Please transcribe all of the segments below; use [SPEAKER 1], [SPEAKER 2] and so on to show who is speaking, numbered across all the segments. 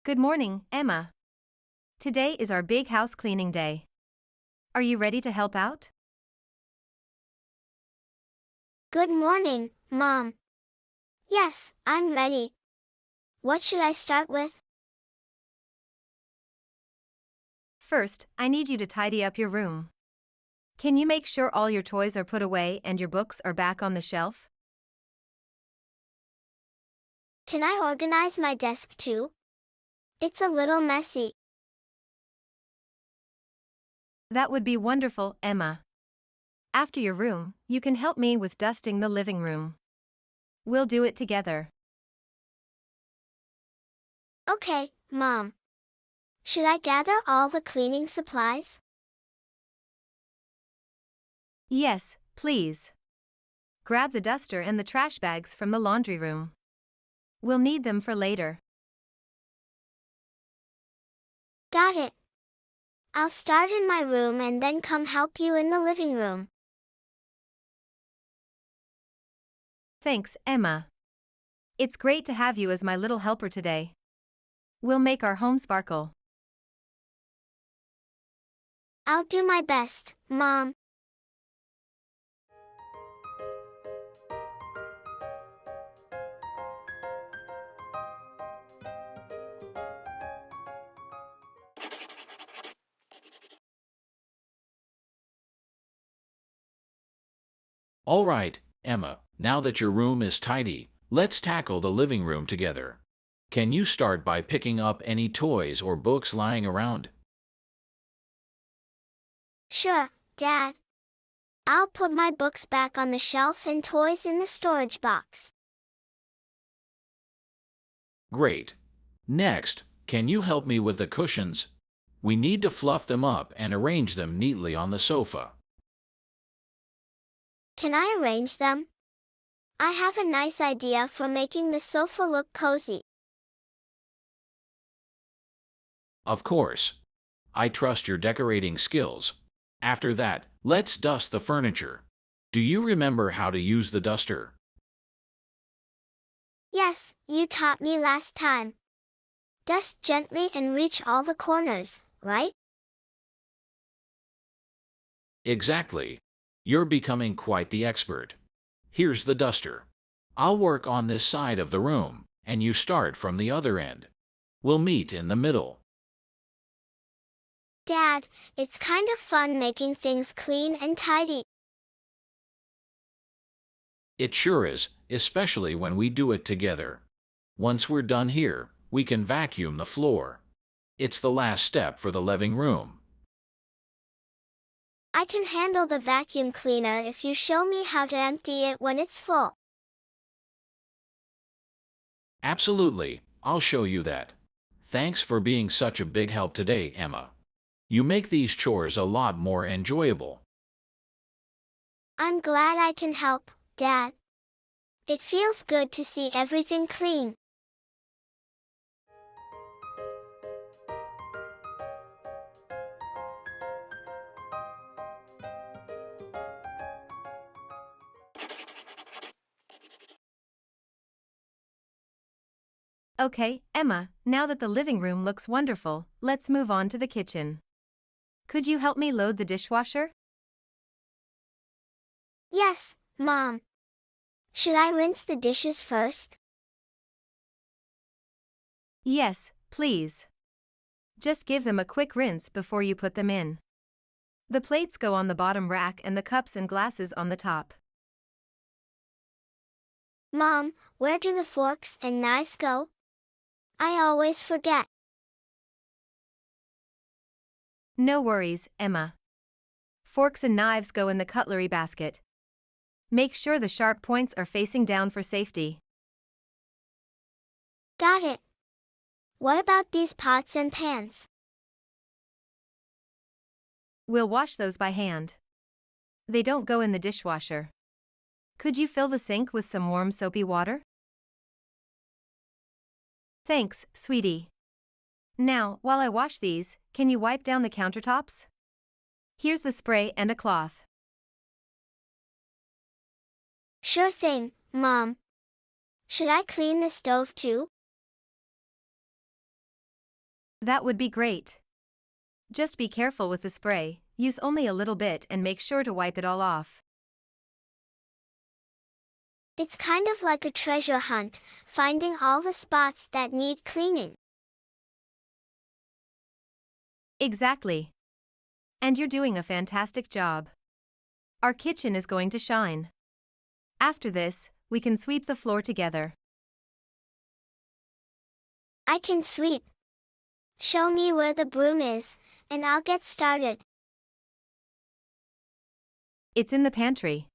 [SPEAKER 1] Good morning, Emma. Today is our big house cleaning day. Are you ready to help out?
[SPEAKER 2] Good morning, Mom. Yes, I'm ready. What should I start with?
[SPEAKER 1] First, I need you to tidy up your room. Can you make sure all your toys are put away and your books are back on the shelf?
[SPEAKER 2] Can I organize my desk too? It's a little messy.
[SPEAKER 1] That would be wonderful, Emma. After your room, you can help me with dusting the living room. We'll do it together.
[SPEAKER 2] Okay, Mom. Should I gather all the cleaning supplies?
[SPEAKER 1] Yes, please. Grab the duster and the trash bags from the laundry room. We'll need them for later.
[SPEAKER 2] Got it. I'll start in my room and then come help you in the living room.
[SPEAKER 1] Thanks, Emma. It's great to have you as my little helper today. We'll make our home sparkle.
[SPEAKER 2] I'll do my best, Mom.
[SPEAKER 3] All right, Emma, now that your room is tidy, let's tackle the living room together. Can you start by picking up any toys or books lying around?
[SPEAKER 2] Sure, Dad. I'll put my books back on the shelf and toys in the storage box.
[SPEAKER 3] Great. Next, can you help me with the cushions? We need to fluff them up and arrange them neatly on the sofa.
[SPEAKER 2] Can I arrange them? I have a nice idea for making the sofa look cozy.
[SPEAKER 3] Of course. I trust your decorating skills. After that, let's dust the furniture. Do you remember how to use the duster?
[SPEAKER 2] Yes, you taught me last time. Dust gently and reach all the corners, right?
[SPEAKER 3] Exactly. You're becoming quite the expert. Here's the duster. I'll work on this side of the room, and you start from the other end. We'll meet in the middle.
[SPEAKER 2] Dad, it's kind of fun making things clean and tidy.
[SPEAKER 3] It sure is, especially when we do it together. Once we're done here, we can vacuum the floor. It's the last step for the living room.
[SPEAKER 2] I can handle the vacuum cleaner if you show me how to empty it when it's full.
[SPEAKER 3] Absolutely, I'll show you that. Thanks for being such a big help today, Emma. You make these chores a lot more enjoyable.
[SPEAKER 2] I'm glad I can help, Dad. It feels good to see everything clean.
[SPEAKER 1] Okay, Emma, now that the living room looks wonderful, let's move on to the kitchen. Could you help me load the dishwasher?
[SPEAKER 2] Yes, Mom. Should I rinse the dishes first?
[SPEAKER 1] Yes, please. Just give them a quick rinse before you put them in. The plates go on the bottom rack and the cups and glasses on the top.
[SPEAKER 2] Mom, where do the forks and knives go? I always forget.
[SPEAKER 1] No worries, Emma. Forks and knives go in the cutlery basket. Make sure the sharp points are facing down for safety.
[SPEAKER 2] Got it. What about these pots and pans?
[SPEAKER 1] We'll wash those by hand. They don't go in the dishwasher. Could you fill the sink with some warm soapy water? Thanks, sweetie. Now, while I wash these, can you wipe down the countertops? Here's the spray and a cloth.
[SPEAKER 2] Sure thing, Mom. Should I clean the stove too?
[SPEAKER 1] That would be great. Just be careful with the spray, use only a little bit and make sure to wipe it all off.
[SPEAKER 2] It's kind of like a treasure hunt, finding all the spots that need cleaning.
[SPEAKER 1] Exactly. And you're doing a fantastic job. Our kitchen is going to shine. After this, we can sweep the floor together.
[SPEAKER 2] I can sweep. Show me where the broom is, and I'll get started.
[SPEAKER 1] It's in the pantry.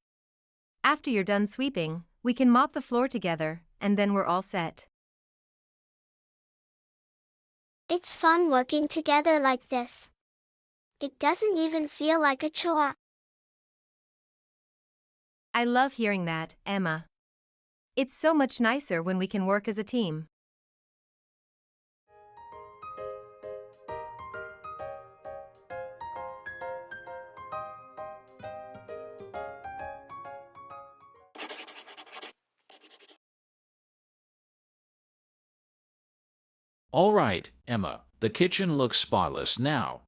[SPEAKER 1] After you're done sweeping, we can mop the floor together, and then we're all set.
[SPEAKER 2] It's fun working together like this. It doesn't even feel like a chore.
[SPEAKER 1] I love hearing that, Emma. It's so much nicer when we can work as a team.
[SPEAKER 3] All right, Emma, the kitchen looks spotless now.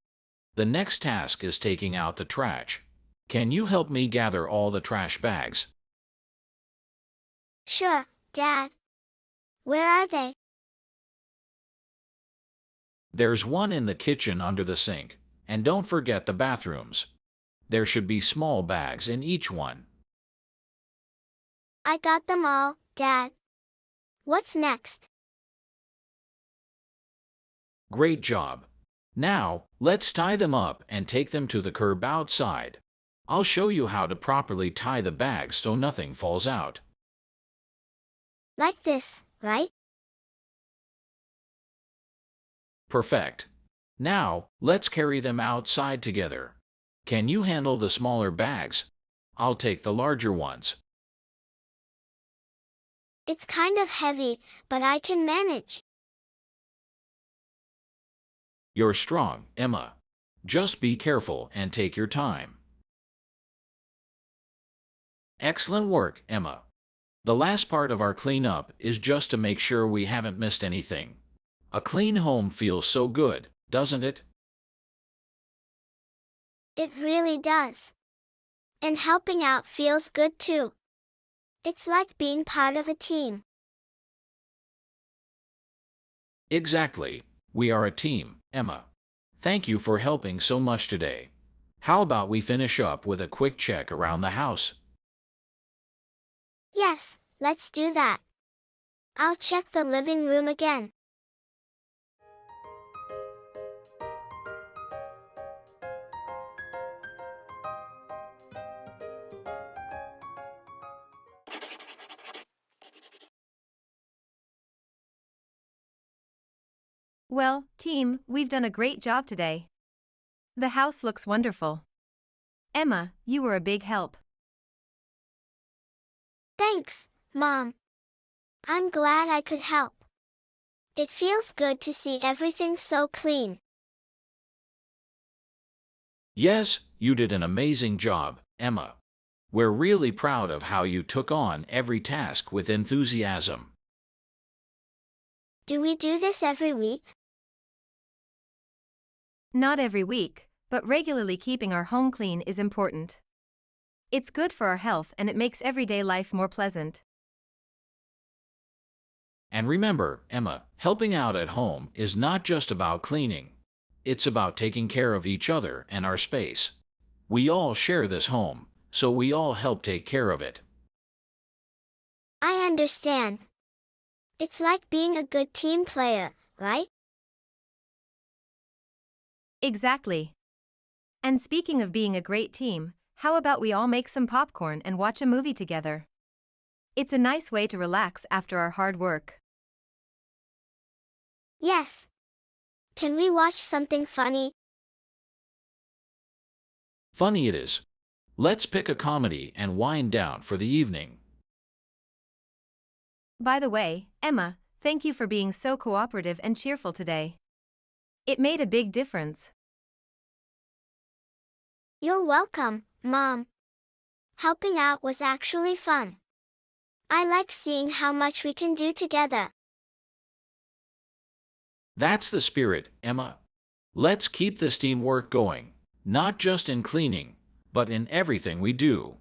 [SPEAKER 3] The next task is taking out the trash. Can you help me gather all the trash bags?
[SPEAKER 2] Sure, Dad. Where are they?
[SPEAKER 3] There's one in the kitchen under the sink, and don't forget the bathrooms. There should be small bags in each one.
[SPEAKER 2] I got them all, Dad. What's next?
[SPEAKER 3] Great job. Now, let's tie them up and take them to the curb outside. I'll show you how to properly tie the bags so nothing falls out.
[SPEAKER 2] Like this, right?
[SPEAKER 3] Perfect. Now, let's carry them outside together. Can you handle the smaller bags? I'll take the larger ones.
[SPEAKER 2] It's kind of heavy, but I can manage.
[SPEAKER 3] You're strong, Emma. Just be careful and take your time. Excellent work, Emma. The last part of our cleanup is just to make sure we haven't missed anything. A clean home feels so good, doesn't it?
[SPEAKER 2] It really does. And helping out feels good too. It's like being part of a team.
[SPEAKER 3] Exactly. We are a team, Emma. Thank you for helping so much today. How about we finish up with a quick check around the house?
[SPEAKER 2] Yes, let's do that. I'll check the living room again.
[SPEAKER 1] Well, team, we've done a great job today. The house looks wonderful. Emma, you were a big help.
[SPEAKER 2] Thanks, Mom. I'm glad I could help. It feels good to see everything so clean.
[SPEAKER 3] Yes, you did an amazing job, Emma. We're really proud of how you took on every task with enthusiasm.
[SPEAKER 2] Do we do this every week?
[SPEAKER 1] Not every week, but regularly keeping our home clean is important. It's good for our health and it makes everyday life more pleasant.
[SPEAKER 3] And remember, Emma, helping out at home is not just about cleaning. It's about taking care of each other and our space. We all share this home, so we all help take care of it.
[SPEAKER 2] I understand. It's like being a good team player, right?
[SPEAKER 1] Exactly. And speaking of being a great team, how about we all make some popcorn and watch a movie together? It's a nice way to relax after our hard work.
[SPEAKER 2] Yes. Can we watch something funny?
[SPEAKER 3] Funny it is. Let's pick a comedy and wind down for the evening.
[SPEAKER 1] By the way, Emma, thank you for being so cooperative and cheerful today. It made a big difference.
[SPEAKER 2] You're welcome, Mom. Helping out was actually fun. I like seeing how much we can do together.
[SPEAKER 3] That's the spirit, Emma. Let's keep this teamwork going, not just in cleaning, but in everything we do.